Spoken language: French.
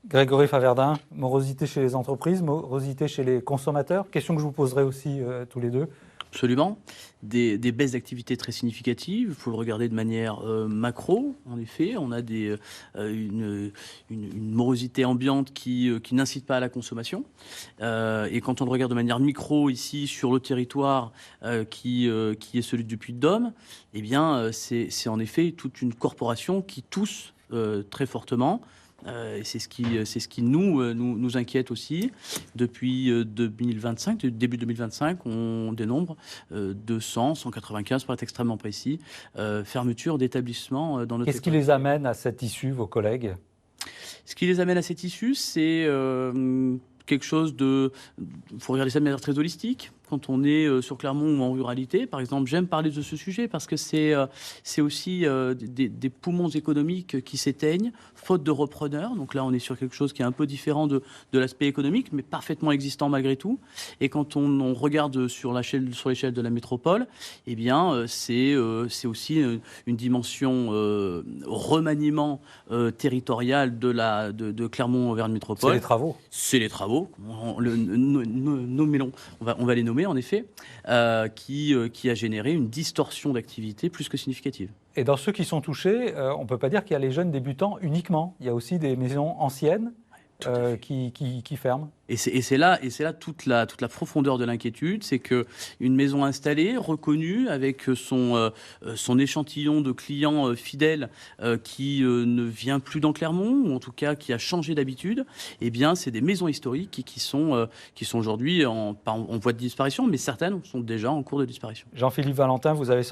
Grégory Faverdin, morosité chez les entreprises, morosité chez les consommateurs. Question que je vous poserai aussi tous les deux. Absolument. Des baisses d'activité très significatives. Il faut le regarder de manière macro. En effet, on a une morosité ambiante qui n'incite pas à la consommation. Et quand on le regarde de manière micro ici sur le territoire qui est celui du Puy-de-Dôme, eh bien, c'est en effet toute une corporation qui tousse très fortement. Et c'est ce qui nous inquiète aussi. Depuis 2025, début 2025, on dénombre 200, 195 pour être extrêmement précis, fermetures d'établissements dans notre Qu'est-ce qui territoire. les amène à cette issue, vos collègues? Ce qui les amène à cette issue, c'est quelque chose de... Il faut regarder ça de manière très holistique. Quand on est sur Clermont ou en ruralité, par exemple, j'aime parler de ce sujet parce que c'est aussi des poumons économiques qui s'éteignent, faute de repreneurs. Donc là, on est sur quelque chose qui est un peu différent de l'aspect économique, mais parfaitement existant malgré tout. Et quand on regarde sur l'échelle de la métropole, eh bien, c'est aussi une dimension remaniement territorial de Clermont-Auvergne C'est Métropole. les travaux. C'est les travaux, on va les nommer en effet, qui a généré une distorsion d'activité plus que significative. Et dans ceux qui sont touchés, on ne peut pas dire qu'il y a les jeunes débutants uniquement. Il y a aussi des maisons anciennes qui ferment. Et c'est là toute la profondeur de l'inquiétude, c'est que une maison installée, reconnue, avec son échantillon de clients fidèles qui ne vient plus dans Clermont, ou en tout cas qui a changé d'habitude, eh bien c'est des maisons historiques qui sont aujourd'hui pas en voie de disparition, mais certaines sont déjà en cours de disparition. Jean-Philippe Valentin, vous avez sorti